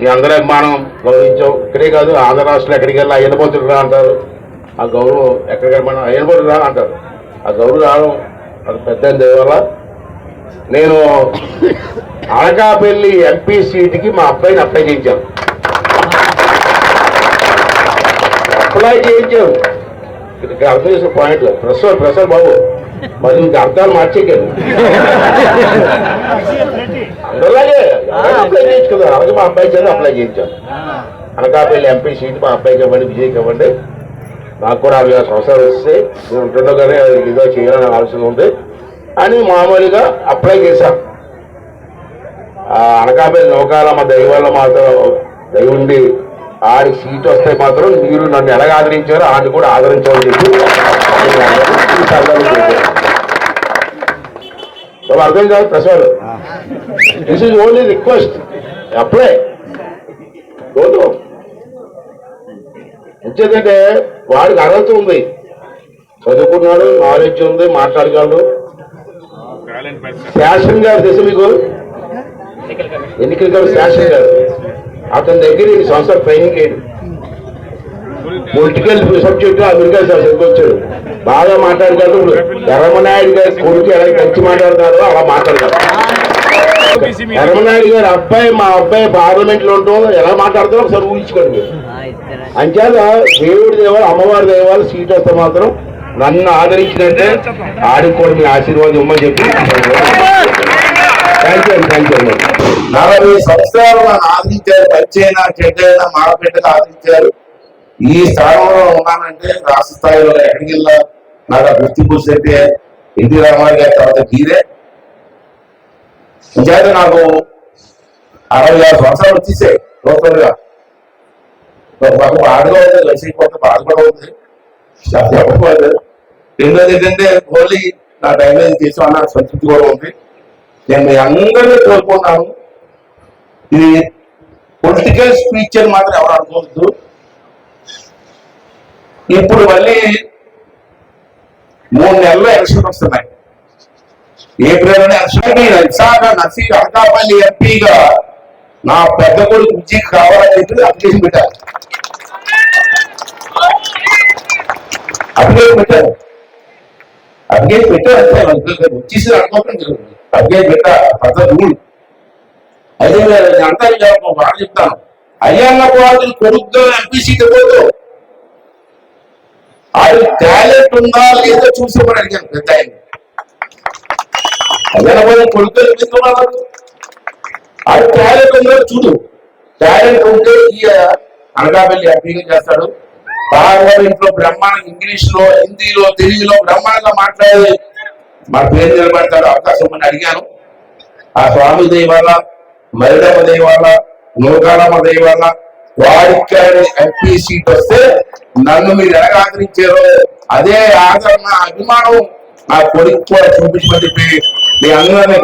మీ అందరూ అభిమానం గౌరవించాం. ఇక్కడే కాదు, ఆంధ్ర రాష్ట్రంలో ఎక్కడికి వెళ్ళి అయ్యనపోతులు రా అంటారు. ఆ గౌరవం ఎక్కడికి మనం అయ్యనపోతులు రా అంటారు. ఆ గౌరవం రావడం అది పెద్ద దేవల్ల. నేను అనకాపల్లి ఎంపీ సీటుకి మా అబ్బాయిని అప్లై చేయించాను. ఇక్కడ అర్థం చేసిన పాయింట్లు ప్రసాద్ బాబు మరి ఇంకా అర్థాలు మార్చేయగలరు. అందరిలాగే అప్లై చేయించుకుందాం. అలాగే మా అబ్బాయి చేత అప్లై చేయించాను. అనకాపల్లి ఎంపీ సీట్ మా అబ్బాయికి ఇవ్వండి, విజయ్కి ఇవ్వండి. నాకు కూడా 60 సంవత్సరాలు వస్తే నేను ఉంటుండగానే ఇదో చేయాలని ఆలోచన ఉంది అని మామూలుగా అప్లై చేశాను. అనకాపల్లి నౌకాల మా దైవాల మాత్రం దైవండి ఆడికి సీట్ వస్తే మాత్రం మీరు నన్ను ఎలాగ ఆదరించారో ఆడిని కూడా ఆదరించాలని చెప్పి అర్థం కాదు Prasad. This is only request, apply. వచ్చేదంటే వాడికి అర్హత ఉంది, చదువుకున్నాడు, నాలెడ్జ్ ఉంది, మాట్లాడగలడు. శాసన్ గారు తెలుసు మీకు, ఎన్నికల గారు శాసన్ గారు. అతని దగ్గర 2 సంవత్సరాలు ట్రైనింగ్ అయ్యాడు. పొలిటికల్ సబ్జెక్టు అమెరికా సబ్జెక్ట్ వచ్చాడు. బాగా మాట్లాడగలరు. ధర్మనాయుడు గారి కొడుకు ఎలా కలిసి మాట్లాడతారో అలా మాట్లాడతారు. ధర్మనాయుడు గారి అబ్బాయి మా అబ్బాయి పార్లమెంట్ లో ఉంటాం ఎలా మాట్లాడతారో ఒకసారి ఊహించుకోండి. అంచేత దేవుడి దేవాలు అమ్మవారి దేవాలు సీట్ వస్తే మాత్రం నన్ను ఆదరించినట్టే ఆడికి కూడా మీ ఆశీర్వాదం ఇవ్వమని చెప్పి థ్యాంక్ యూ 40 సంవత్సరాలు నన్ను ఆదరించారు. మంచైనా చెడ్డైనా మాడపెట్టగా ఆదరించారు. ఈ స్థానంలో ఉన్నానంటే రాష్ట్ర స్థాయిలో ఎక్కడికి వెళ్ళా నాకు ఆ గుర్తింపు అంటే ఎన్టీ రామారావు గారి తర్వాత గీరే. ఇంకేత నాకు 66 సంవత్సరాలు వచ్చేసాయి టోటల్గా. మాకు బాధగా ఉంది, లక్ష్మీపోతే బాధ కూడా ఉంది, చెప్పకపోతే. రెండోది ఏంటంటే ఓన్లీ నా టైంలో చేసి అన్న సంతృప్తి కూడా ఉంది. నేను మీ అందరినీ కోరుకున్నాను. ఇది పొలిటికల్ స్పీచ్ అని మాత్రం ఎవరు అనుకోవద్దు. ఇప్పుడు మళ్ళీ 3 నెలల్లో ఎలక్షన్ వస్తున్నాయి. ఏప్రిల్లోనే ఎలక్షన్. అనకాపల్లి ఎంపీగా నా పెద్ద కొడుకు విజయ్ కావాలని చెప్పి అప్లికేషన్ పెట్టారు. అప్లికేషన్ పెట్టారు అంతే వచ్చేసి అనుకోవడం అప్లికేషన్ పెట్టా పెద్ద రూల్. అయితే అంతా బాగా చెప్తాను. అయ్యన్న పాత్రలు కొడుకుగా ఎంపీ సీట్ ఇవ్వదు. అది టాలెంట్ ఉందా లేదో చూసుకోమని అడిగాను పెద్ద ఆయన. అయ్యన్న పాత్రలు కొడుకుగా ఎందుకున్నారు? అది టాలెంట్ ఉందో చూడు. టాలెంట్ ఉంటే ఈ అనకాపల్లి ఎంపీగా చేస్తాడు. పార్లమెంట్ లో బ్రహ్మాండంగా ఇంగ్లీష్ లో, హిందీలో, తెలుగులో బ్రహ్మాండంగా మాట్లాడి మా పేరు నిలబడతాడు. అవకాశం అని అడిగాను. ఆ స్వామి దయవల్ల, మరిడమ్మ దయవల్ల, నూకాలమ్మ దయవల్ల వాడికి ఎంపీ సీట్ వస్తే నన్ను మీరు ఎలా ఆదరించారో అదే ఆదరణ, అభిమానం నా కొడుకు కూడా చూపించమని చెప్పి మీ అందరినీ